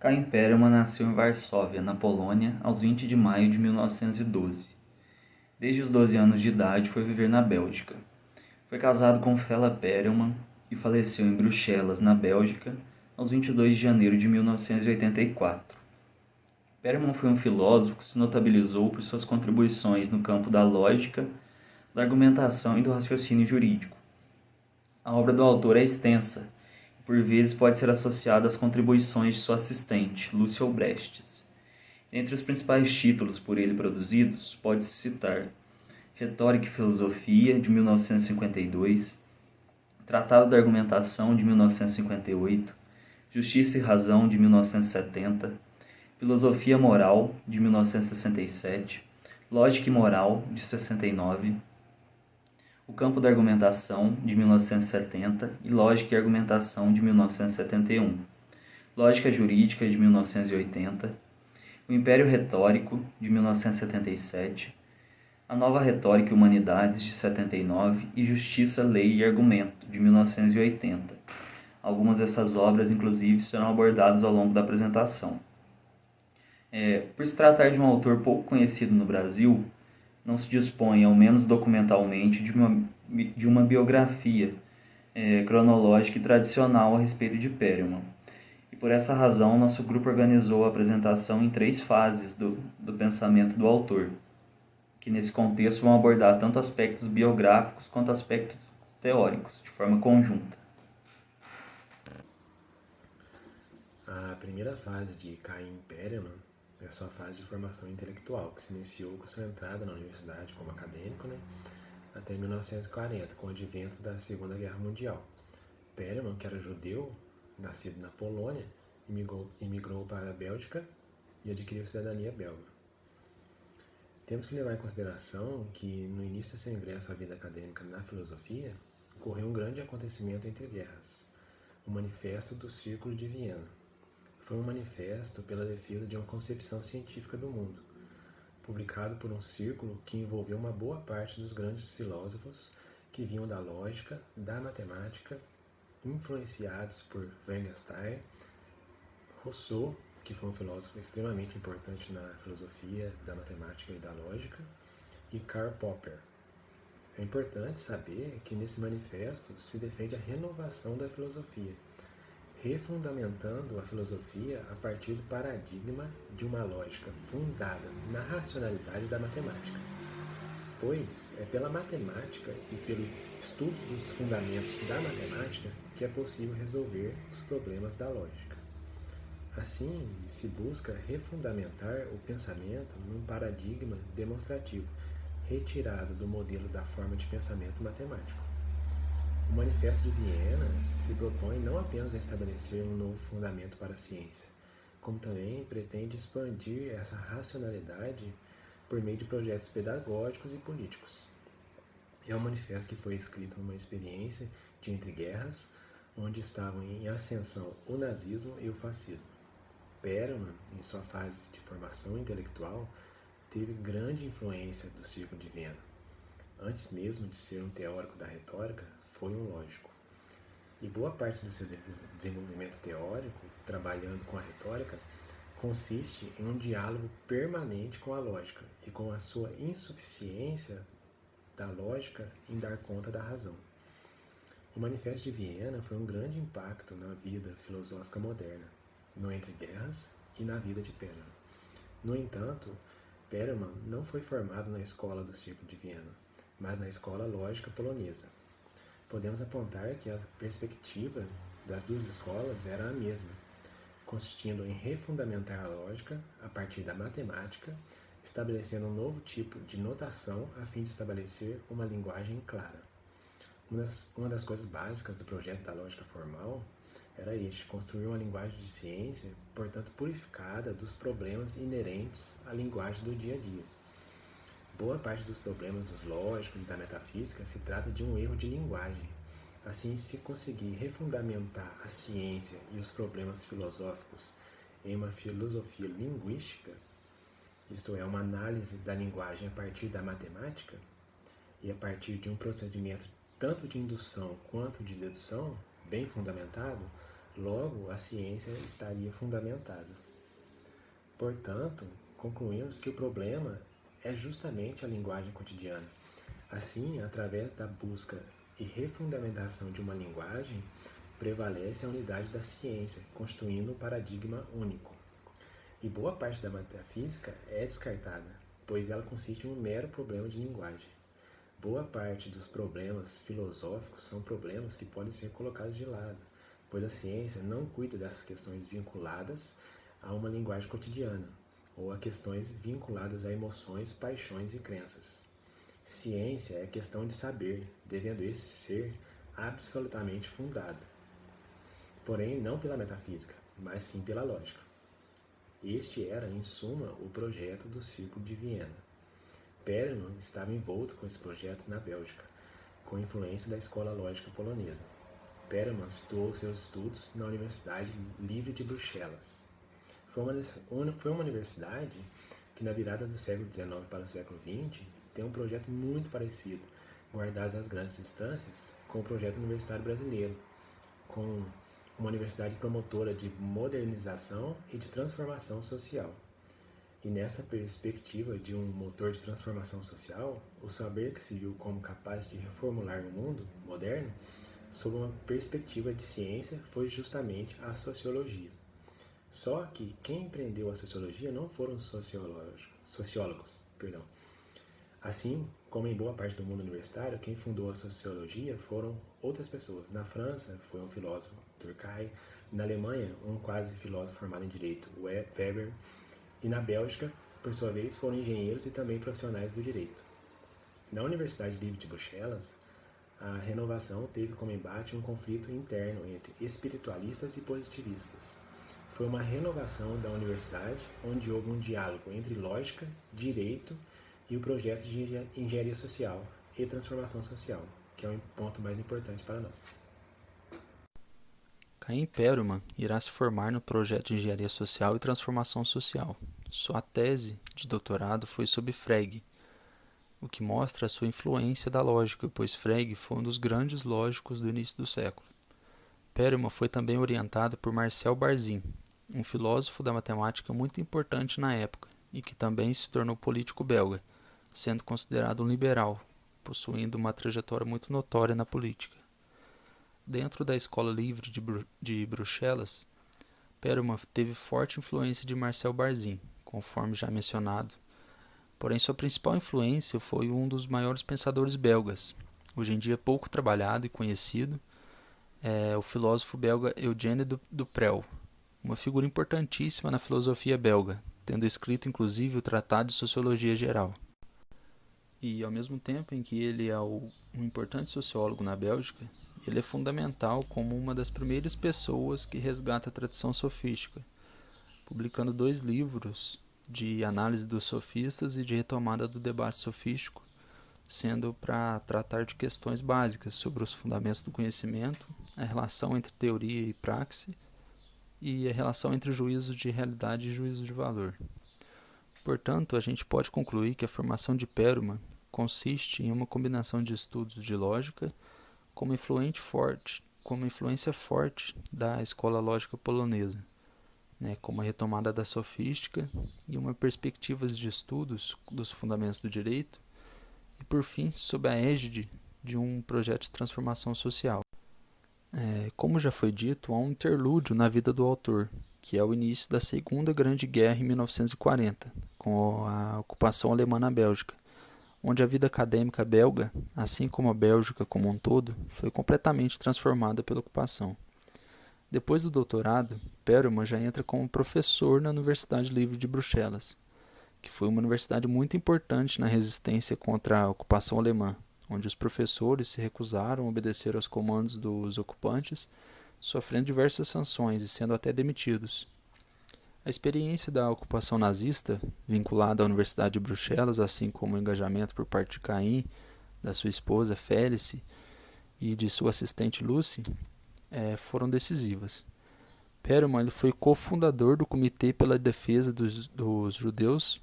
Caim Perelman nasceu em Varsóvia, na Polônia, aos 20 de maio de 1912. Desde os 12 anos de idade foi viver na Bélgica. Foi casado com Fela Perelman e faleceu em Bruxelas, na Bélgica, aos 22 de janeiro de 1984. Perelman foi um filósofo que se notabilizou por suas contribuições no campo da lógica, da argumentação e do raciocínio jurídico. A obra do autor é extensa e, por vezes, pode ser associada às contribuições de sua assistente, Lúcia Obrestes. Entre os principais títulos por ele produzidos, pode-se citar Retórica e Filosofia, de 1952, Tratado da Argumentação, de 1958, Justiça e Razão, de 1970, Filosofia Moral, de 1967, Lógica e Moral, de 69, O Campo da Argumentação, de 1970 e Lógica e Argumentação, de 1971, Lógica Jurídica, de 1980, O Império Retórico, de 1977, A Nova Retórica e Humanidades, de 79 e Justiça, Lei e Argumento, de 1980. Algumas dessas obras, inclusive, serão abordadas ao longo da apresentação. Por se tratar de um autor pouco conhecido no Brasil, não se dispõe, ao menos documentalmente, de uma biografia cronológica e tradicional a respeito de Perelman. E por essa razão, nosso grupo organizou a apresentação em 3 fases do pensamento do autor, que nesse contexto vão abordar tanto aspectos biográficos quanto aspectos teóricos, de forma conjunta. A primeira fase de Caim Perelman é a sua fase de formação intelectual, que se iniciou com sua entrada na universidade como acadêmico, até 1940, com o advento da Segunda Guerra Mundial. Perelman, que era judeu, nascido na Polônia, imigrou para a Bélgica e adquiriu cidadania belga. Temos que levar em consideração que, no início do seu ingresso à vida acadêmica na filosofia, ocorreu um grande acontecimento entre guerras, o Manifesto do Círculo de Viena. Foi um manifesto pela defesa de uma concepção científica do mundo, publicado por um círculo que envolveu uma boa parte dos grandes filósofos que vinham da lógica, da matemática, influenciados por Wittgenstein, Rousseau, que foi um filósofo extremamente importante na filosofia, da matemática e da lógica, e Karl Popper. É importante saber que nesse manifesto se defende a renovação da filosofia, refundamentando a filosofia a partir do paradigma de uma lógica fundada na racionalidade da matemática. Pois é pela matemática e pelo estudo dos fundamentos da matemática que é possível resolver os problemas da lógica. Assim, se busca refundamentar o pensamento num paradigma demonstrativo, retirado do modelo da forma de pensamento matemático. O Manifesto de Viena se propõe não apenas a estabelecer um novo fundamento para a ciência, como também pretende expandir essa racionalidade por meio de projetos pedagógicos e políticos. É um manifesto que foi escrito numa experiência de entre guerras, onde estavam em ascensão o nazismo e o fascismo. Perelman, em sua fase de formação intelectual, teve grande influência do Círculo de Viena. Antes mesmo de ser um teórico da retórica, foi um lógico. E boa parte do seu desenvolvimento teórico, trabalhando com a retórica, consiste em um diálogo permanente com a lógica e com a sua insuficiência da lógica em dar conta da razão. O Manifesto de Viena foi um grande impacto na vida filosófica moderna, no Entre Guerras e na vida de Perelman. No entanto, Perelman não foi formado na escola do Círculo de Viena, mas na escola lógica polonesa. Podemos apontar que a perspectiva das duas escolas era a mesma, consistindo em refundamentar a lógica a partir da matemática, estabelecendo um novo tipo de notação a fim de estabelecer uma linguagem clara. Uma das coisas básicas do projeto da lógica formal era construir uma linguagem de ciência, portanto purificada dos problemas inerentes à linguagem do dia a dia. Boa parte dos problemas dos lógicos e da metafísica se trata de um erro de linguagem. Assim, se conseguir refundamentar a ciência e os problemas filosóficos em uma filosofia linguística, isto é, uma análise da linguagem a partir da matemática e a partir de um procedimento tanto de indução quanto de dedução, bem fundamentado, Logo, a ciência estaria fundamentada. Portanto, concluímos que o problema é justamente a linguagem cotidiana. Assim, através da busca e refundamentação de uma linguagem, prevalece a unidade da ciência, constituindo um paradigma único. E boa parte da metafísica é descartada, pois ela consiste em um mero problema de linguagem. Boa parte dos problemas filosóficos são problemas que podem ser colocados de lado, pois a ciência não cuida dessas questões vinculadas a uma linguagem cotidiana, ou a questões vinculadas a emoções, paixões e crenças. Ciência é questão de saber, devendo esse ser absolutamente fundado. Porém, não pela metafísica, mas sim pela lógica. Este era, em suma, o projeto do Círculo de Viena. Perelman estava envolto com esse projeto na Bélgica, com influência da escola lógica polonesa. Perelman situou seus estudos na Universidade Livre de Bruxelas. Foi uma universidade que, na virada do século XIX para o século XX, tem um projeto muito parecido, guardadas as grandes distâncias, com o projeto universitário brasileiro, com uma universidade promotora de modernização e de transformação social. E nessa perspectiva de um motor de transformação social, o saber que se viu como capaz de reformular o mundo moderno, sob uma perspectiva de ciência, foi justamente a sociologia. Só que quem empreendeu a sociologia não foram sociólogos. Assim como em boa parte do mundo universitário, quem fundou a sociologia foram outras pessoas. Na França, foi um filósofo, Durkheim. Na Alemanha, um quase filósofo formado em direito, Weber. E na Bélgica, por sua vez, foram engenheiros e também profissionais do direito. Na Universidade Livre de Bruxelas, a renovação teve como embate um conflito interno entre espiritualistas e positivistas. Foi uma renovação da universidade onde houve um diálogo entre lógica, direito e o projeto de engenharia social e transformação social, que é o ponto mais importante para nós. Caim Perelman irá se formar no projeto de engenharia social e transformação social. Sua tese de doutorado foi sobre Frege, o que mostra a sua influência da lógica, pois Frege foi um dos grandes lógicos do início do século. Perelman foi também orientado por Marcel Barzin, um filósofo da matemática muito importante na época e que também se tornou político belga, sendo considerado um liberal, possuindo uma trajetória muito notória na política. Dentro da Escola Livre de Bruxelas, Perelman teve forte influência de Marcel Barzin, conforme já mencionado. Porém, sua principal influência foi um dos maiores pensadores belgas, hoje em dia pouco trabalhado e conhecido, o filósofo belga Eugène Duprel, uma figura importantíssima na filosofia belga, tendo escrito inclusive o Tratado de Sociologia Geral. E ao mesmo tempo em que ele é um importante sociólogo na Bélgica, ele é fundamental como uma das primeiras pessoas que resgata a tradição sofística, publicando 2 livros de análise dos sofistas e de retomada do debate sofístico, sendo para tratar de questões básicas sobre os fundamentos do conhecimento, a relação entre teoria e praxe e a relação entre juízo de realidade e juízo de valor. Portanto, a gente pode concluir que a formação de Perelman consiste em uma combinação de estudos de lógica como influência forte da escola lógica polonesa, como a retomada da sofística e uma perspectiva de estudos dos fundamentos do direito e, por fim, sob a égide de um projeto de transformação social. Como já foi dito, há um interlúdio na vida do autor, que é o início da Segunda Grande Guerra em 1940, com a ocupação alemã na Bélgica, onde a vida acadêmica belga, assim como a Bélgica como um todo, foi completamente transformada pela ocupação. Depois do doutorado, Perelman já entra como professor na Universidade Livre de Bruxelas, que foi uma universidade muito importante na resistência contra a ocupação alemã, onde os professores se recusaram a obedecer aos comandos dos ocupantes, sofrendo diversas sanções e sendo até demitidos. A experiência da ocupação nazista, vinculada à Universidade de Bruxelas, assim como o engajamento por parte de Caim, da sua esposa Félice e de sua assistente Lucy, foram decisivas. Perelman foi cofundador do Comitê pela Defesa dos Judeus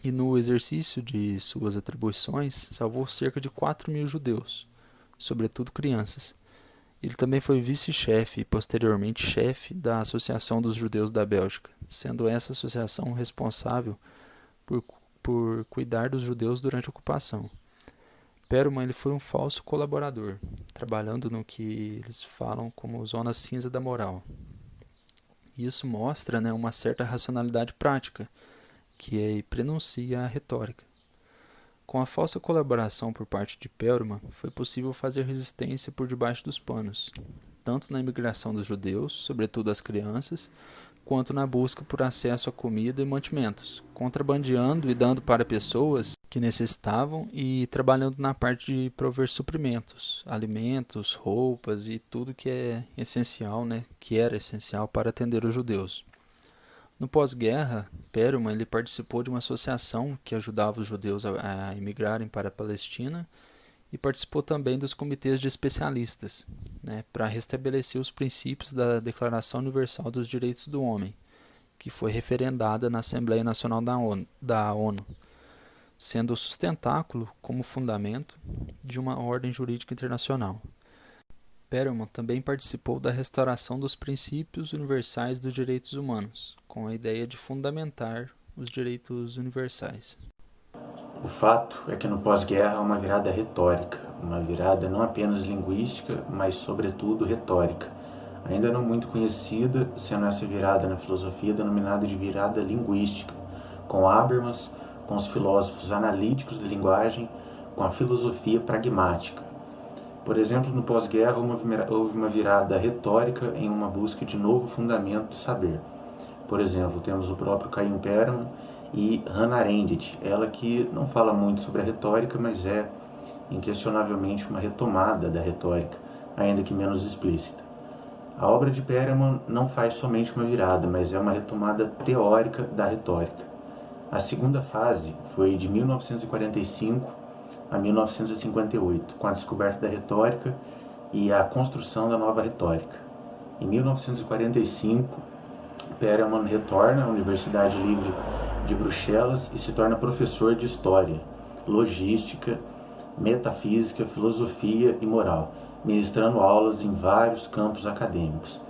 e, no exercício de suas atribuições, salvou cerca de 4.000 judeus, sobretudo crianças, Ele também foi vice-chefe e posteriormente chefe da Associação dos Judeus da Bélgica, sendo essa associação responsável por cuidar dos judeus durante a ocupação. Perelman ele foi um falso colaborador, trabalhando no que eles falam como zona cinza da moral. E isso mostra, uma certa racionalidade prática, que prenuncia a retórica. Com a falsa colaboração por parte de Perelman, foi possível fazer resistência por debaixo dos panos, tanto na imigração dos judeus, sobretudo as crianças, quanto na busca por acesso a comida e mantimentos, contrabandeando e dando para pessoas que necessitavam e trabalhando na parte de prover suprimentos, alimentos, roupas e tudo que é essencial, que era essencial para atender os judeus. No pós-guerra, Perelman ele participou de uma associação que ajudava os judeus a imigrarem para a Palestina e participou também dos comitês de especialistas, para restabelecer os princípios da Declaração Universal dos Direitos do Homem, que foi referendada na Assembleia Nacional da ONU, sendo o sustentáculo como fundamento de uma ordem jurídica internacional. Perelman também participou da restauração dos princípios universais dos direitos humanos, com a ideia de fundamentar os direitos universais. O fato é que no pós-guerra há uma virada retórica, uma virada não apenas linguística, mas sobretudo retórica, ainda não muito conhecida, sendo essa virada na filosofia denominada de virada linguística, com Habermas, com os filósofos analíticos da linguagem, com a filosofia pragmática. Por exemplo, no pós-guerra houve uma virada retórica em uma busca de novo fundamento do saber. Por exemplo, temos o próprio Caim Perelman e Hannah Arendt, ela que não fala muito sobre a retórica, mas é inquestionavelmente uma retomada da retórica, ainda que menos explícita. A obra de Perelman não faz somente uma virada, mas é uma retomada teórica da retórica. A segunda fase foi de 1945 a 1958, com a descoberta da retórica e a construção da nova retórica. Em 1945, Perelman retorna à Universidade Livre de Bruxelas e se torna professor de História, Logística, Metafísica, Filosofia e Moral, ministrando aulas em vários campos acadêmicos.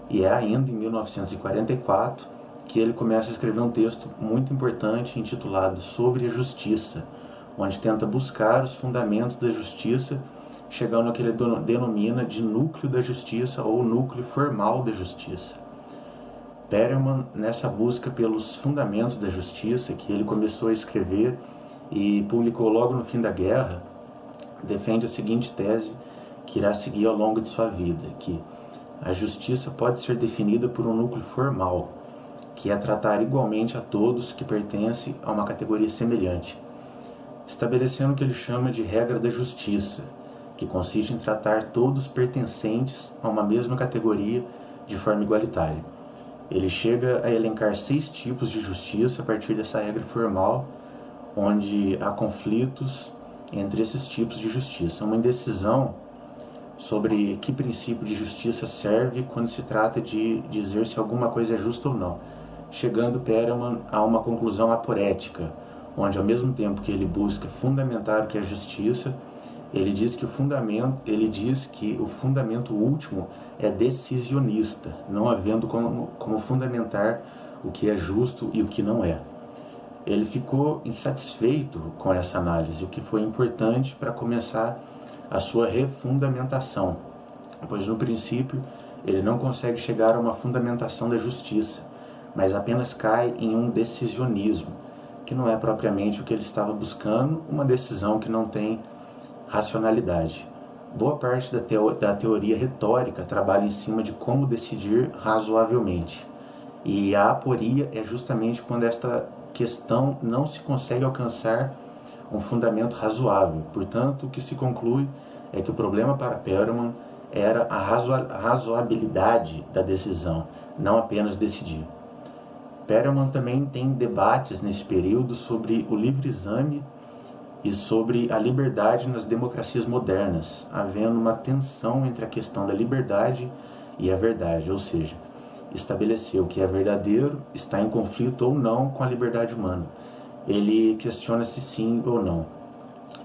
E é ainda em 1944 que ele começa a escrever um texto muito importante intitulado Sobre a Justiça, onde tenta buscar os fundamentos da justiça, chegando ao que ele denomina de núcleo da justiça ou núcleo formal da justiça. Perelman, nessa busca pelos fundamentos da justiça, que ele começou a escrever e publicou logo no fim da guerra, defende a seguinte tese que irá seguir ao longo de sua vida, que a justiça pode ser definida por um núcleo formal, que é tratar igualmente a todos que pertencem a uma categoria semelhante, estabelecendo o que ele chama de regra da justiça, que consiste em tratar todos pertencentes a uma mesma categoria de forma igualitária. Ele chega a elencar 6 tipos de justiça a partir dessa regra formal, onde há conflitos entre esses tipos de justiça. Uma indecisão sobre que princípio de justiça serve quando se trata de dizer se alguma coisa é justa ou não, chegando Perelman a uma conclusão aporética, onde ao mesmo tempo que ele busca fundamentar o que é justiça, ele diz que o fundamento último é decisionista, não havendo como fundamentar o que é justo e o que não é. Ele ficou insatisfeito com essa análise, o que foi importante para começar a sua refundamentação, pois no princípio ele não consegue chegar a uma fundamentação da justiça, mas apenas cai em um decisionismo, que não é propriamente o que ele estava buscando, uma decisão que não tem racionalidade. Boa parte da teoria retórica trabalha em cima de como decidir razoavelmente. E a aporia é justamente quando esta questão não se consegue alcançar um fundamento razoável. Portanto, o que se conclui é que o problema para Perelman era a razoabilidade da decisão, não apenas decidir. Perelman também tem debates nesse período sobre o livre-exame e sobre a liberdade nas democracias modernas, havendo uma tensão entre a questão da liberdade e a verdade, ou seja, estabelecer o que é verdadeiro está em conflito ou não com a liberdade humana. Ele questiona se sim ou não,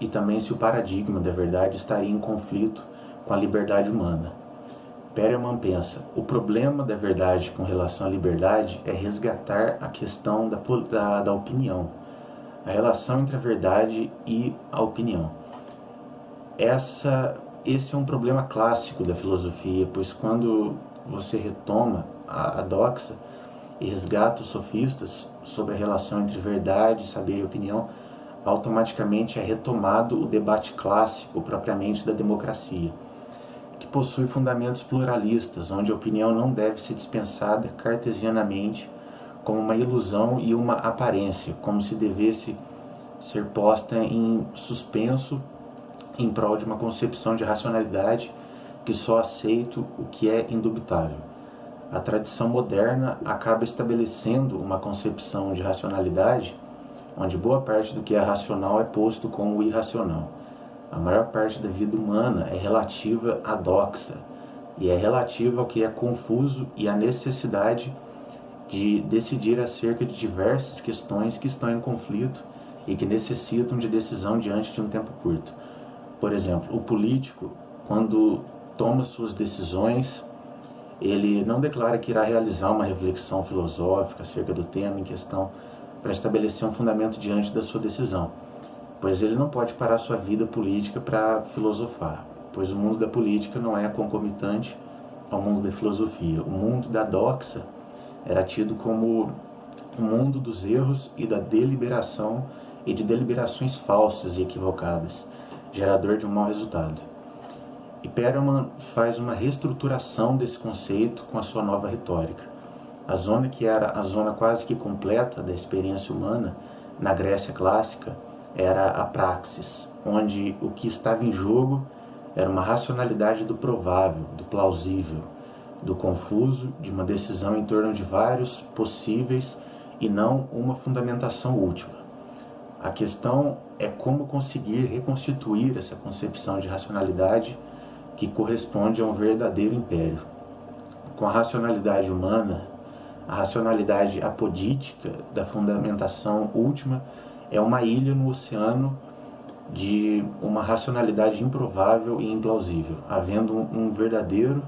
e também se o paradigma da verdade estaria em conflito com a liberdade humana. Perelman pensa: o problema da verdade com relação à liberdade é resgatar a questão da opinião, a relação entre a verdade e a opinião. Esse é um problema clássico da filosofia, pois quando você retoma a doxa e resgata os sofistas sobre a relação entre verdade, saber e opinião, automaticamente é retomado o debate clássico propriamente da democracia, que possui fundamentos pluralistas, onde a opinião não deve ser dispensada cartesianamente como uma ilusão e uma aparência, como se devesse ser posta em suspenso em prol de uma concepção de racionalidade que só aceita o que é indubitável. A tradição moderna acaba estabelecendo uma concepção de racionalidade onde boa parte do que é racional é posto como irracional. A maior parte da vida humana é relativa à doxa, e é relativa ao que é confuso e à necessidade de decidir acerca de diversas questões que estão em conflito e que necessitam de decisão diante de um tempo curto. Por exemplo, o político, quando toma suas decisões, ele não declara que irá realizar uma reflexão filosófica acerca do tema em questão para estabelecer um fundamento diante da sua decisão, pois ele não pode parar sua vida política para filosofar, pois o mundo da política não é concomitante ao mundo da filosofia. O mundo da doxa era tido como o mundo dos erros e da deliberação e de deliberações falsas e equivocadas, gerador de um mau resultado. E Perelman faz uma reestruturação desse conceito com a sua nova retórica. A zona que era a zona quase que completa da experiência humana na Grécia clássica era a praxis, onde o que estava em jogo era uma racionalidade do provável, do plausível, do confuso, de uma decisão em torno de vários possíveis e não uma fundamentação última. A questão é como conseguir reconstituir essa concepção de racionalidade que corresponde a um verdadeiro império. Com a racionalidade humana, a racionalidade apodítica da fundamentação última é uma ilha no oceano de uma racionalidade improvável e implausível, havendo um verdadeiro,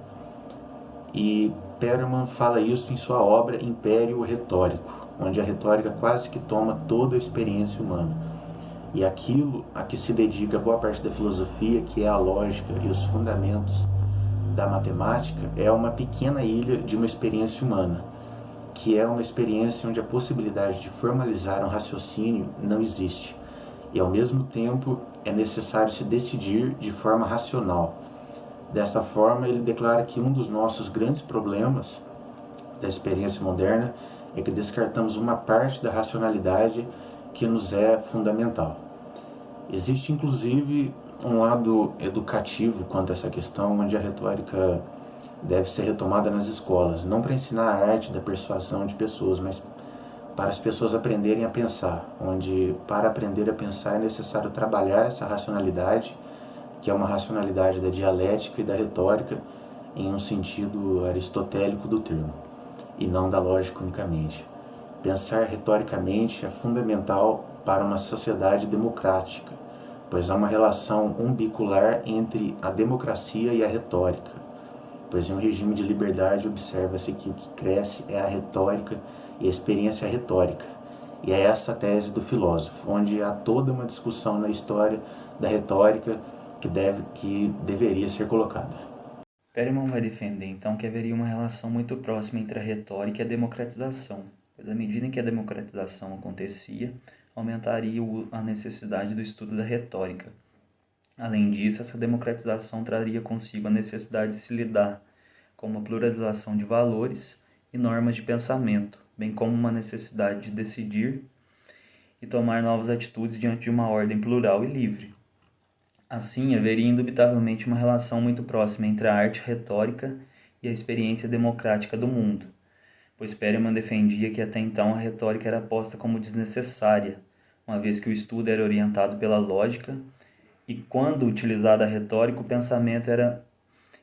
e Perelman fala isso em sua obra Império Retórico, onde a retórica quase que toma toda a experiência humana. E aquilo a que se dedica boa parte da filosofia, que é a lógica e os fundamentos da matemática, é uma pequena ilha de uma experiência humana, que é uma experiência onde a possibilidade de formalizar um raciocínio não existe. E ao mesmo tempo é necessário se decidir de forma racional. Desta forma, ele declara que um dos nossos grandes problemas da experiência moderna é que descartamos uma parte da racionalidade que nos é fundamental. Existe inclusive um lado educativo quanto a essa questão, onde a retórica deve ser retomada nas escolas, não para ensinar a arte da persuasão de pessoas, mas para as pessoas aprenderem a pensar, onde para aprender a pensar é necessário trabalhar essa racionalidade, que é uma racionalidade da dialética e da retórica em um sentido aristotélico do termo, e não da lógica unicamente. Pensar retoricamente é fundamental para uma sociedade democrática, pois há uma relação umbicular entre a democracia e a retórica, pois em um regime de liberdade observa-se que o que cresce é a retórica e a experiência retórica. E é essa a tese do filósofo, onde há toda uma discussão na história da retórica que deveria ser colocada. Perelman vai defender, então, que haveria uma relação muito próxima entre a retórica e a democratização, pois à medida em que a democratização acontecia, aumentaria a necessidade do estudo da retórica. Além disso, essa democratização traria consigo a necessidade de se lidar com uma pluralização de valores e normas de pensamento, bem como uma necessidade de decidir e tomar novas atitudes diante de uma ordem plural e livre. Assim, haveria indubitavelmente uma relação muito próxima entre a arte retórica e a experiência democrática do mundo, pois Perelman defendia que até então a retórica era posta como desnecessária, uma vez que o estudo era orientado pela lógica, e quando utilizada a retórica, o pensamento era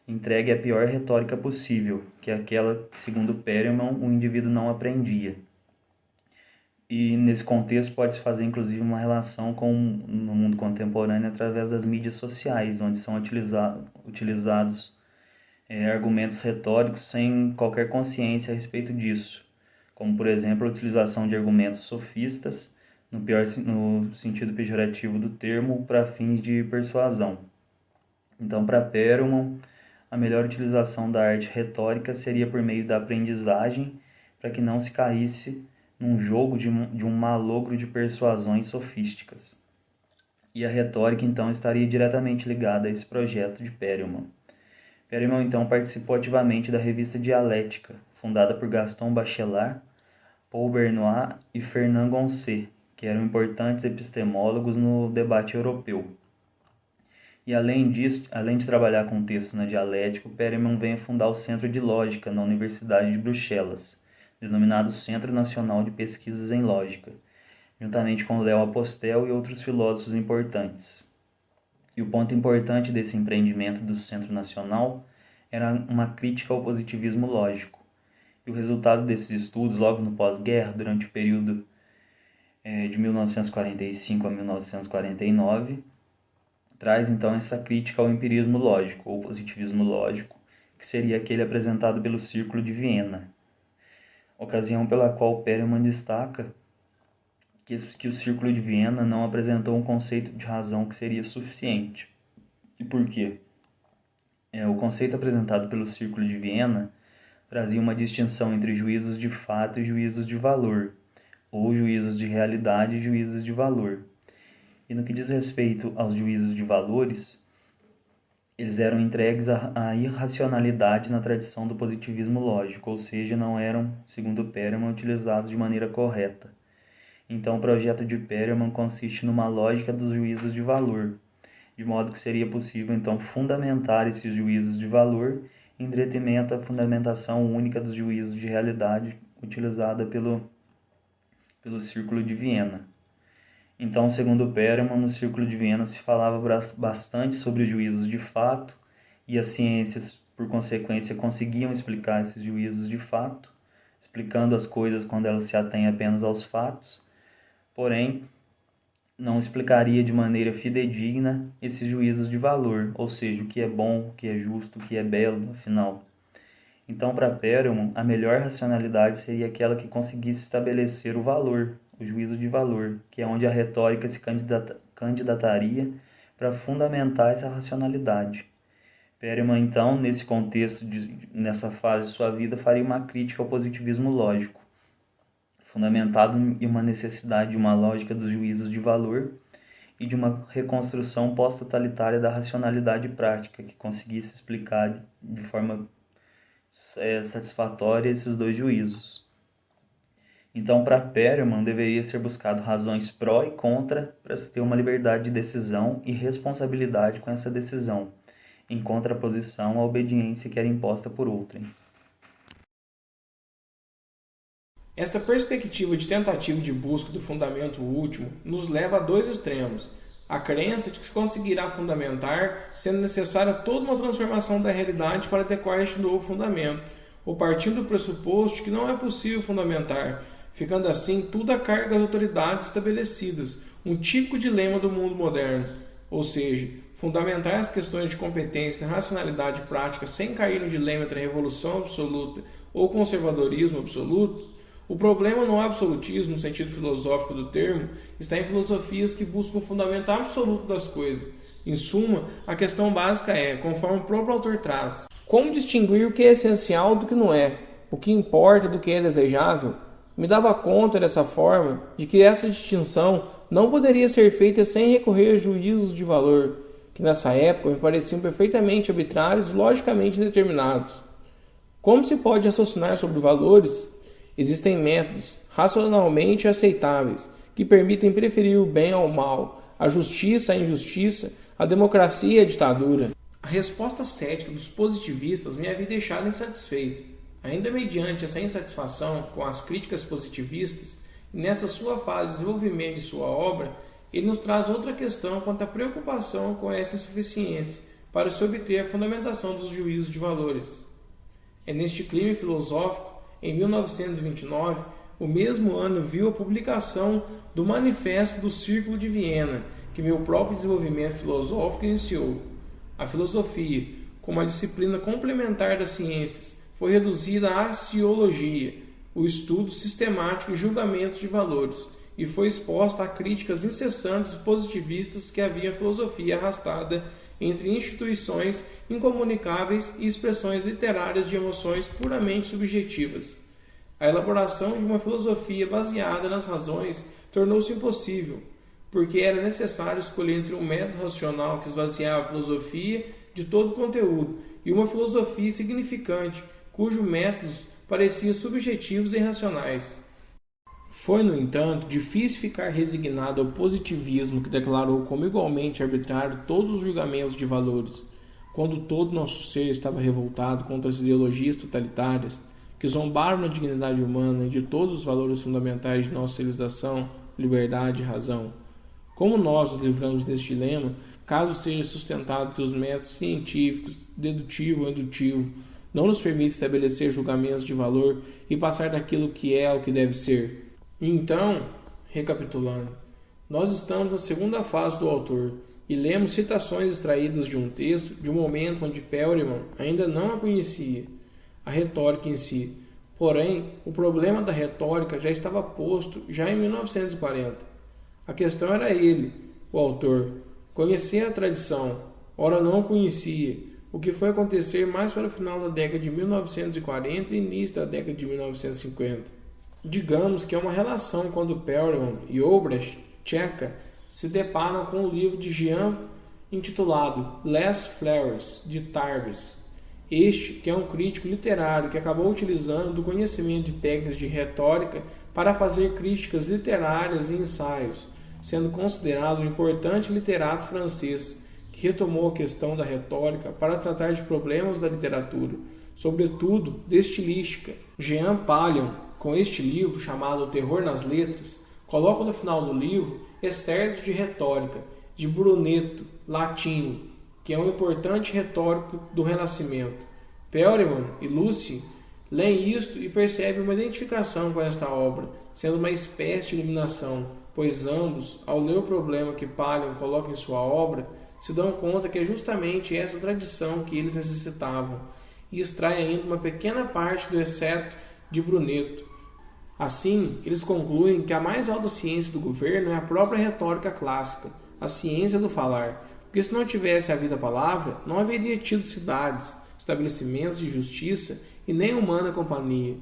entregue à pior retórica possível, que é aquela que, segundo Perelman, o indivíduo não aprendia. E nesse contexto pode-se fazer inclusive uma relação no mundo contemporâneo através das mídias sociais, onde são utilizados argumentos retóricos sem qualquer consciência a respeito disso, como, por exemplo, a utilização de argumentos sofistas, no sentido pejorativo do termo, para fins de persuasão. Então, para Perelman, a melhor utilização da arte retórica seria por meio da aprendizagem, para que não se caísse num jogo de um malogro de persuasões sofísticas. E a retórica, então, estaria diretamente ligada a esse projeto de Perelman. Perelman, então, participou ativamente da revista Dialética, fundada por Gaston Bachelard, Paul Benoit e Fernand Gonçet, que eram importantes epistemólogos no debate europeu. E além de trabalhar com textos na dialética, Perelman vem a fundar o Centro de Lógica na Universidade de Bruxelas, denominado Centro Nacional de Pesquisas em Lógica, juntamente com Léo Apostel e outros filósofos importantes. E o ponto importante desse empreendimento do Centro Nacional era uma crítica ao positivismo lógico. E o resultado desses estudos, logo no pós-guerra, durante o período de 1945 a 1949, traz então essa crítica ao empirismo lógico, ou positivismo lógico, que seria aquele apresentado pelo Círculo de Viena. Ocasião pela qual Perelman destaca que o Círculo de Viena não apresentou um conceito de razão que seria suficiente. E por quê? O conceito apresentado pelo Círculo de Viena trazia uma distinção entre juízos de fato e juízos de valor, ou juízos de realidade e juízos de valor. E no que diz respeito aos juízos de valores, eles eram entregues à irracionalidade na tradição do positivismo lógico, ou seja, não eram, segundo Perelman, utilizados de maneira correta. Então, o projeto de Perelman consiste numa lógica dos juízos de valor, de modo que seria possível, então, fundamentar esses juízos de valor em detrimento à fundamentação única dos juízos de realidade utilizada pelo Círculo de Viena. Então, segundo Perelman, no Círculo de Viena se falava bastante sobre os juízos de fato, e as ciências, por consequência, conseguiam explicar esses juízos de fato, explicando as coisas quando elas se atêm apenas aos fatos, porém, não explicaria de maneira fidedigna esses juízos de valor, ou seja, o que é bom, o que é justo, o que é belo, afinal. Então, para Perelman, a melhor racionalidade seria aquela que conseguisse estabelecer o valor, o juízo de valor, que é onde a retórica se candidataria para fundamentar essa racionalidade. Perelman, então, nesse contexto, nessa fase de sua vida, faria uma crítica ao positivismo lógico, fundamentado em uma necessidade de uma lógica dos juízos de valor e de uma reconstrução pós-totalitária da racionalidade prática, que conseguisse explicar de forma satisfatória esses dois juízos. Então, para Perelman, deveria ser buscado razões pró e contra para se ter uma liberdade de decisão e responsabilidade com essa decisão, em contraposição à obediência que era imposta por outrem. Essa perspectiva de tentativa de busca do fundamento último nos leva a dois extremos. A crença de que se conseguirá fundamentar, sendo necessária toda uma transformação da realidade para adequar este novo fundamento, ou partindo do pressuposto de que não é possível fundamentar, ficando assim tudo a cargo das autoridades estabelecidas, um típico dilema do mundo moderno, ou seja, fundamentar as questões de competência na racionalidade prática sem cair no dilema entre a revolução absoluta ou conservadorismo absoluto. O problema no absolutismo, no sentido filosófico do termo, está em filosofias que buscam o fundamento absoluto das coisas. Em suma, a questão básica é, conforme o próprio autor traz, como distinguir o que é essencial do que não é, o que importa do que é desejável? Me dava conta dessa forma de que essa distinção não poderia ser feita sem recorrer a juízos de valor, que nessa época me pareciam perfeitamente arbitrários e logicamente indeterminados. Como se pode raciocinar sobre valores? Existem métodos racionalmente aceitáveis que permitem preferir o bem ao mal, a justiça à injustiça, a democracia à ditadura. A resposta cética dos positivistas me havia deixado insatisfeito. Ainda mediante essa insatisfação com as críticas positivistas, e nessa sua fase de desenvolvimento de sua obra, ele nos traz outra questão quanto à preocupação com essa insuficiência para se obter a fundamentação dos juízos de valores. É neste clima filosófico, em 1929, o mesmo ano viu a publicação do Manifesto do Círculo de Viena, que meu próprio desenvolvimento filosófico iniciou. A filosofia, como a disciplina complementar das ciências, foi reduzida à axiologia, o estudo sistemático e julgamento de valores, e foi exposta a críticas incessantes positivistas que havia a filosofia arrastada entre instituições incomunicáveis e expressões literárias de emoções puramente subjetivas. A elaboração de uma filosofia baseada nas razões tornou-se impossível, porque era necessário escolher entre um método racional que esvaziava a filosofia de todo o conteúdo e uma filosofia significante, cujos métodos pareciam subjetivos e irracionais. Foi, no entanto, difícil ficar resignado ao positivismo que declarou como igualmente arbitrário todos os julgamentos de valores, quando todo nosso ser estava revoltado contra as ideologias totalitárias que zombaram da dignidade humana e de todos os valores fundamentais de nossa civilização, liberdade e razão. Como nós nos livramos deste dilema, caso seja sustentado que os métodos científicos, dedutivo ou indutivo, não nos permitem estabelecer julgamentos de valor e passar daquilo que é ao que deve ser? Então, recapitulando, nós estamos na segunda fase do autor e lemos citações extraídas de um texto de um momento onde Perelman ainda não a conhecia, a retórica em si. Porém, o problema da retórica já estava posto já em 1940. A questão era ele, o autor, conhecer a tradição, ora não conhecia, o que foi acontecer mais para o final da década de 1940 e início da década de 1950. Digamos que é uma relação quando Perelman e Obrecht Tcheca se deparam com o livro de Jean intitulado Les Fleurs de Tarbes. Este, que é um crítico literário que acabou utilizando do conhecimento de técnicas de retórica para fazer críticas literárias e ensaios, sendo considerado um importante literato francês que retomou a questão da retórica para tratar de problemas da literatura, sobretudo de estilística. Jean Paglion, com este livro chamado O Terror nas Letras, coloca no final do livro excertos de retórica de Brunetto Latini, que é um importante retórico do Renascimento. Perelman e Lucy leem isto e percebem uma identificação com esta obra, sendo uma espécie de eliminação, pois ambos, ao ler o problema que Paglion coloca em sua obra, se dão conta que é justamente essa tradição que eles necessitavam, e extraem ainda uma pequena parte do exceto de Brunetto. Assim, eles concluem que a mais alta ciência do governo é a própria retórica clássica, a ciência do falar, porque se não tivesse havido a palavra, não haveria tido cidades, estabelecimentos de justiça e nem humana companhia,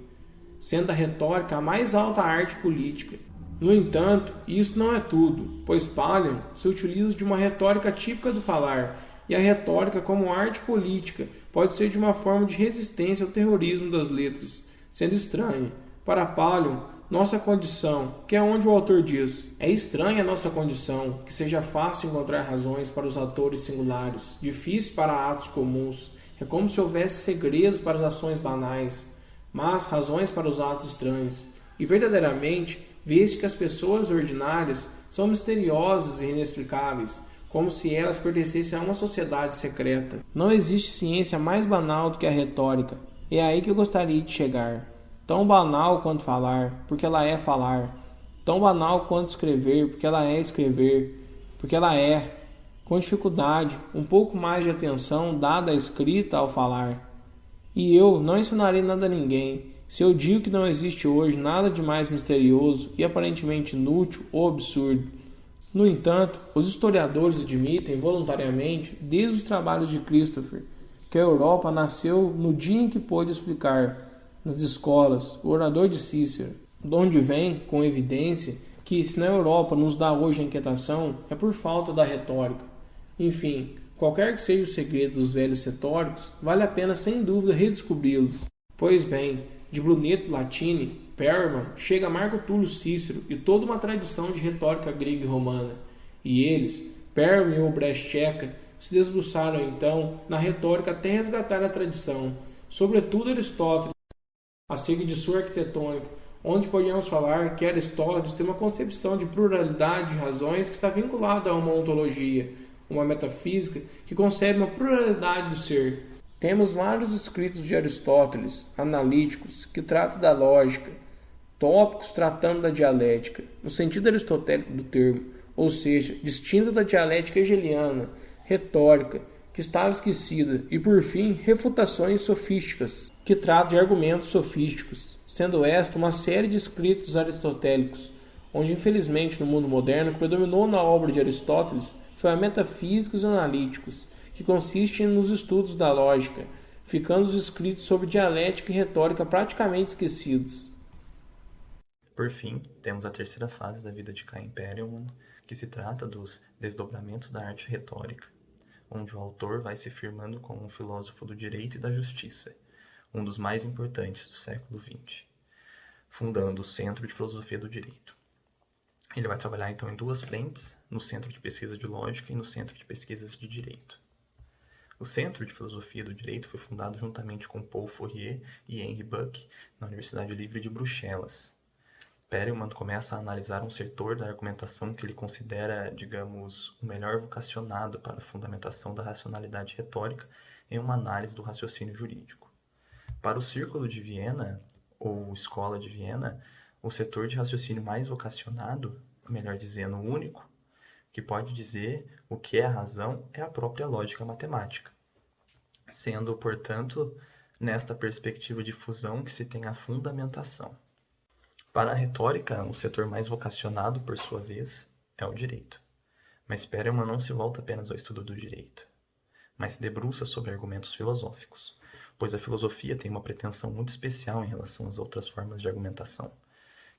sendo a retórica a mais alta arte política. No entanto, isso não é tudo, pois Paglion se utiliza de uma retórica típica do falar, e a retórica como arte política pode ser de uma forma de resistência ao terrorismo das letras, sendo estranha. Para Paglion, nossa condição, que é onde o autor diz, é estranha a nossa condição, que seja fácil encontrar razões para os atores singulares, difícil para atos comuns, é como se houvesse segredos para as ações banais, mas razões para os atos estranhos. E verdadeiramente, vê-se que as pessoas ordinárias são misteriosas e inexplicáveis, como se elas pertencessem a uma sociedade secreta. Não existe ciência mais banal do que a retórica, e é aí que eu gostaria de chegar. Tão banal quanto falar, porque ela é falar. Tão banal quanto escrever, porque ela é escrever, porque ela é, com dificuldade, um pouco mais de atenção dada à escrita ao falar. E eu não ensinarei nada a ninguém, se eu digo que não existe hoje nada de mais misterioso e aparentemente inútil ou absurdo. No entanto, os historiadores admitem voluntariamente, desde os trabalhos de Christopher, que a Europa nasceu no dia em que pôde explicar, nas escolas, o orador de Cícero, de onde vem, com evidência, que se na Europa nos dá hoje a inquietação, é por falta da retórica. Enfim, qualquer que seja o segredo dos velhos retóricos, vale a pena sem dúvida redescobri-los. Pois bem, de Brunetto Latini, Perelman chega a Marco Túlio Cícero e toda uma tradição de retórica grega e romana. E eles, Perelman e Obrecht Tcheca, se debruçaram então na retórica até resgatar a tradição, sobretudo Aristóteles, acerca de sua arquitetônica, onde podemos falar que Aristóteles tem uma concepção de pluralidade de razões que está vinculada a uma ontologia, uma metafísica que concebe uma pluralidade do ser. Temos vários escritos de Aristóteles, analíticos, que tratam da lógica, tópicos tratando da dialética, no sentido aristotélico do termo, ou seja, distinta da dialética hegeliana, retórica, que estava esquecida, e por fim, refutações sofísticas, que tratam de argumentos sofísticos, sendo esta uma série de escritos aristotélicos, onde infelizmente no mundo moderno o que predominou na obra de Aristóteles foi a metafísica e os analíticos, que consistem nos estudos da lógica, ficando os escritos sobre dialética e retórica praticamente esquecidos. Por fim, temos a terceira fase da vida de Caim Perelman, que se trata dos desdobramentos da arte retórica, onde o autor vai se firmando como um filósofo do direito e da justiça, um dos mais importantes do século XX, fundando o Centro de Filosofia do Direito. Ele vai trabalhar então em duas frentes, no Centro de Pesquisa de Lógica e no Centro de Pesquisas de Direito. O Centro de Filosofia do Direito foi fundado juntamente com Paul Fourier e Henri Buck na Universidade Livre de Bruxelas. Perelman começa a analisar um setor da argumentação que ele considera, digamos, o melhor vocacionado para a fundamentação da racionalidade retórica em uma análise do raciocínio jurídico. Para o Círculo de Viena, ou Escola de Viena, o setor de raciocínio mais vocacionado, melhor dizendo, o único, que pode dizer o que é a razão é a própria lógica matemática, sendo, portanto, nesta perspectiva de fusão que se tem a fundamentação. Para a retórica, o setor mais vocacionado, por sua vez, é o direito. Mas Perelman não se volta apenas ao estudo do direito, mas se debruça sobre argumentos filosóficos, pois a filosofia tem uma pretensão muito especial em relação às outras formas de argumentação,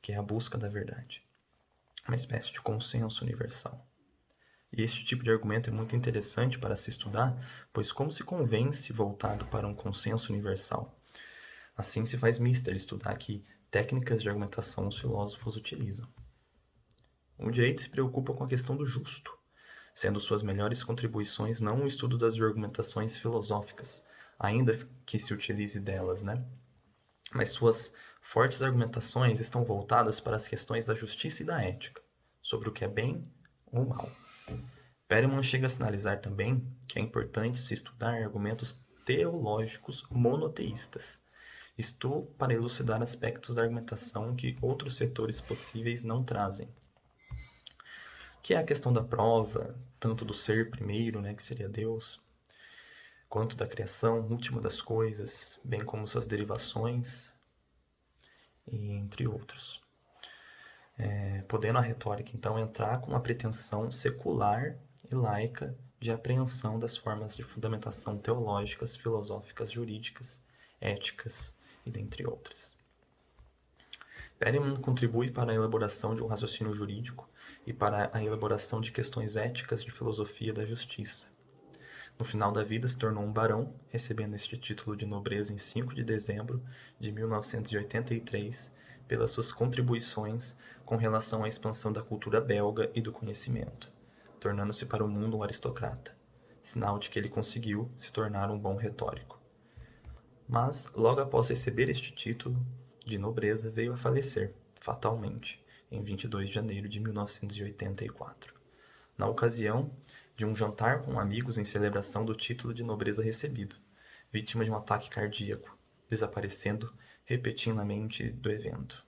que é a busca da verdade, uma espécie de consenso universal. E este tipo de argumento é muito interessante para se estudar, pois como se convence voltado para um consenso universal? Assim se faz mister estudar que técnicas de argumentação os filósofos utilizam. O direito se preocupa com a questão do justo, sendo suas melhores contribuições não o estudo das argumentações filosóficas, ainda que se utilize delas, mas suas fortes argumentações estão voltadas para as questões da justiça e da ética, sobre o que é bem ou mal. Perelman chega a sinalizar também que é importante se estudar argumentos teológicos monoteístas, isto para elucidar aspectos da argumentação que outros setores possíveis não trazem, que é a questão da prova, tanto do ser primeiro, que seria Deus, quanto da criação última das coisas, bem como suas derivações, e entre outros. Podendo a retórica, então, entrar com uma pretensão secular e laica de apreensão das formas de fundamentação teológicas, filosóficas, jurídicas, éticas e dentre outras. Perelman contribui para a elaboração de um raciocínio jurídico e para a elaboração de questões éticas de filosofia da justiça. No final da vida se tornou um barão, recebendo este título de nobreza em 5 de dezembro de 1983, pelas suas contribuições com relação à expansão da cultura belga e do conhecimento, tornando-se para o mundo um aristocrata, sinal de que ele conseguiu se tornar um bom retórico. Mas, logo após receber este título de nobreza, veio a falecer, fatalmente, em 22 de janeiro de 1984. Na ocasião de um jantar com amigos em celebração do título de nobreza recebido, vítima de um ataque cardíaco, desaparecendo repentinamente do evento.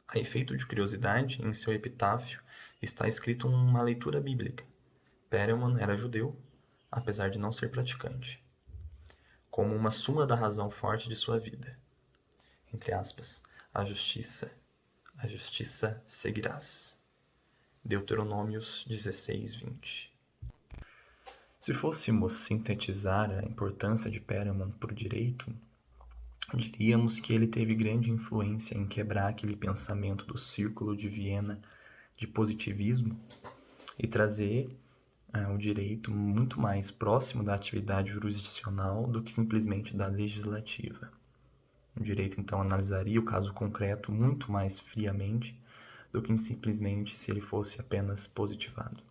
A efeito de curiosidade, em seu epitáfio está escrito uma leitura bíblica. Perelman era judeu, apesar de não ser praticante, como uma suma da razão forte de sua vida. Entre aspas, a justiça seguirás. Deuteronômios 16:20. Se fôssemos sintetizar a importância de Perelman para o direito, diríamos que ele teve grande influência em quebrar aquele pensamento do Círculo de Viena de positivismo e trazer o direito muito mais próximo da atividade jurisdicional do que simplesmente da legislativa. O direito, então, analisaria o caso concreto muito mais friamente do que simplesmente se ele fosse apenas positivado.